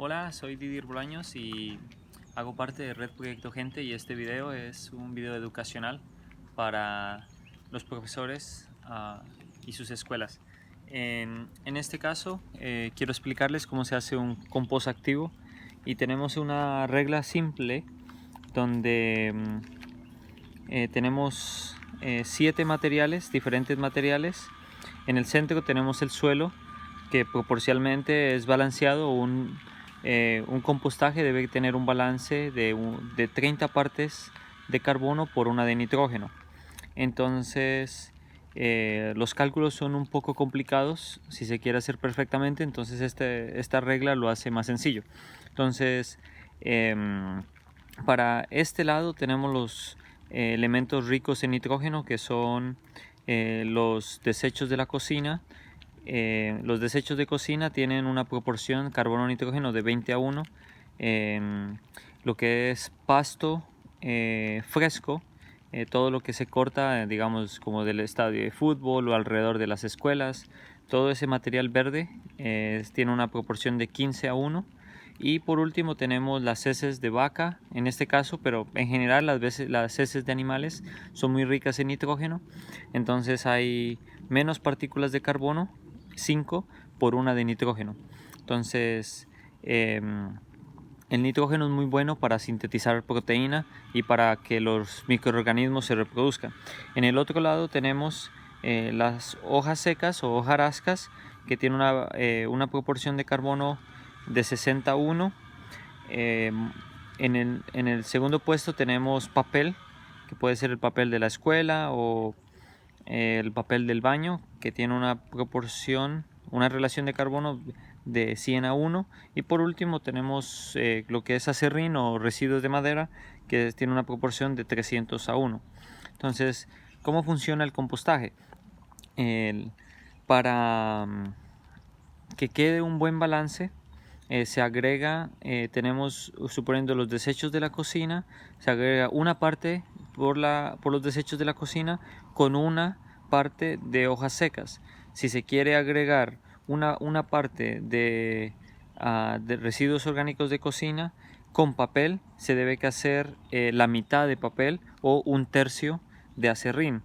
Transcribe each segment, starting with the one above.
Hola, soy Didier Bolaños y hago parte de Red Proyecto Gente y este video es un video educacional para los profesores y sus escuelas. En este caso quiero explicarles cómo se hace un compost activo y tenemos una regla simple donde tenemos 7 materiales, diferentes materiales. En el centro tenemos el suelo, que proporcionalmente es balanceado. Un compostaje debe tener un balance de 30 partes de carbono por una de nitrógeno. Entonces los cálculos son un poco complicados si se quiere hacer perfectamente, entonces esta regla lo hace más sencillo. Entonces para este lado tenemos los elementos ricos en nitrógeno, que son los desechos de la cocina. Los desechos de cocina tienen una proporción carbono-nitrógeno de 20:1. Lo que es pasto fresco, todo lo que se corta, digamos, como del estadio de fútbol o alrededor de las escuelas, todo ese material verde tiene una proporción de 15:1. Y por último tenemos las heces de vaca, en este caso, pero en general las heces de animales son muy ricas en nitrógeno, entonces hay menos partículas de carbono, 5 por una de nitrógeno. Entonces el nitrógeno es muy bueno para sintetizar proteína y para que los microorganismos se reproduzcan. En el otro lado tenemos las hojas secas o hojarascas, que tienen una proporción de carbono de 60:1. En el segundo puesto tenemos papel, que puede ser el papel de la escuela o el papel del baño, que tiene una relación de carbono de 100:1. Y por último tenemos lo que es acerrín o residuos de madera, que tiene una proporción de 300:1. Entonces, ¿cómo funciona el compostaje? Para que quede un buen balance, se agrega, tenemos, suponiendo los desechos de la cocina, se agrega una parte por los desechos de la cocina con una parte de hojas secas. Si se quiere agregar una parte de residuos orgánicos de cocina con papel, se debe que hacer la mitad de papel o 1/3 de acerrín.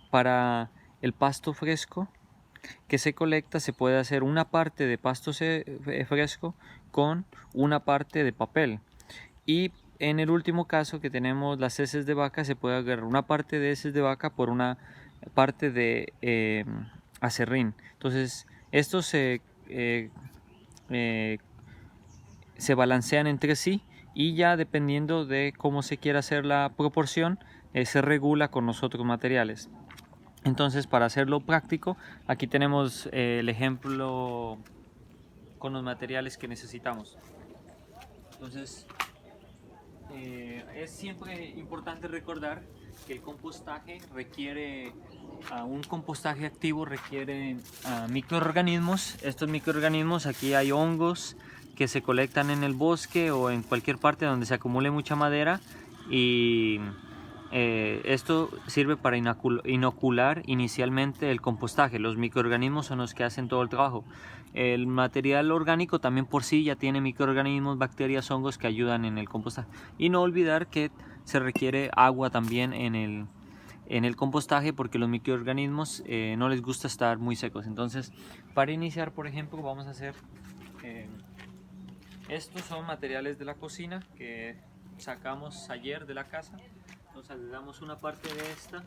Para el pasto fresco que se colecta, se puede hacer una parte de pasto fresco con una parte de papel. Y en el último caso, que tenemos las heces de vaca, se puede agarrar una parte de heces de vaca por una parte de acerrín. Entonces estos se balancean entre sí, y ya dependiendo de cómo se quiera hacer la proporción, se regula con los otros materiales. Entonces, para hacerlo práctico, aquí tenemos el ejemplo con los materiales que necesitamos. Entonces, es siempre importante recordar que el compostaje requiere, un compostaje activo requiere microorganismos. Estos microorganismos, aquí hay hongos que se colectan en el bosque o en cualquier parte donde se acumule mucha madera, y esto sirve para inocular inicialmente el compostaje. Los microorganismos son los que hacen todo el trabajo. El material orgánico también por sí ya tiene microorganismos, bacterias, hongos que ayudan en el compostaje. Y no olvidar que se requiere agua también en el compostaje, porque los microorganismos no les gusta estar muy secos. Entonces, para iniciar, por ejemplo, vamos a hacer estos son materiales de la cocina que sacamos ayer de la casa. Entonces le damos una parte de esta,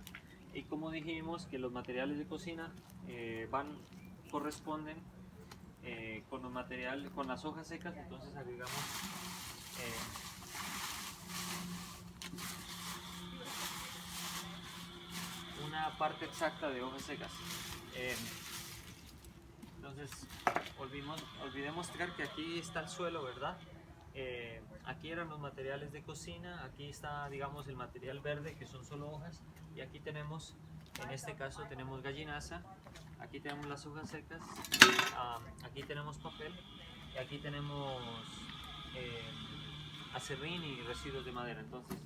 y como dijimos que los materiales de cocina corresponden con las hojas secas, entonces agregamos una parte exacta de hojas secas. Eh, entonces olvidé mostrar que aquí está el suelo, ¿verdad? Aquí eran los materiales de cocina, aquí está, digamos, el material verde, que son solo hojas, y aquí tenemos, en este caso tenemos gallinaza, aquí tenemos las hojas secas, aquí tenemos papel, y aquí tenemos eh, acerrín y residuos de madera. Entonces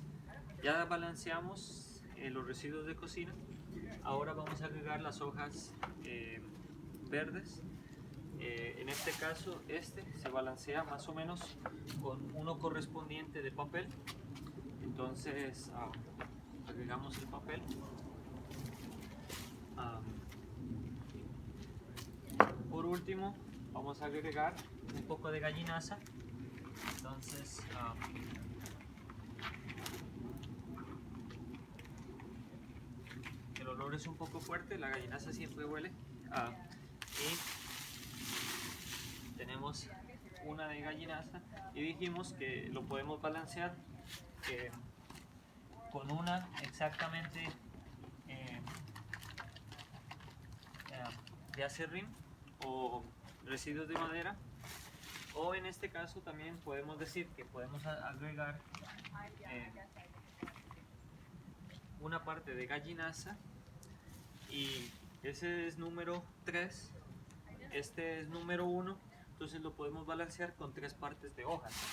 ya balanceamos los residuos de cocina. Ahora vamos a agregar las hojas verdes. En este caso, este se balancea más o menos con uno correspondiente de papel. Entonces, agregamos el papel. Por último, vamos a agregar un poco de gallinaza. Entonces, el olor es un poco fuerte, la gallinaza siempre huele. Y tenemos una de gallinaza y dijimos que lo podemos balancear con una exactamente de acerrín o residuos de madera, o en este caso también podemos decir que podemos agregar una parte de gallinaza, y ese es número 3, este es número 1, entonces lo podemos balancear con 3 partes de hojas.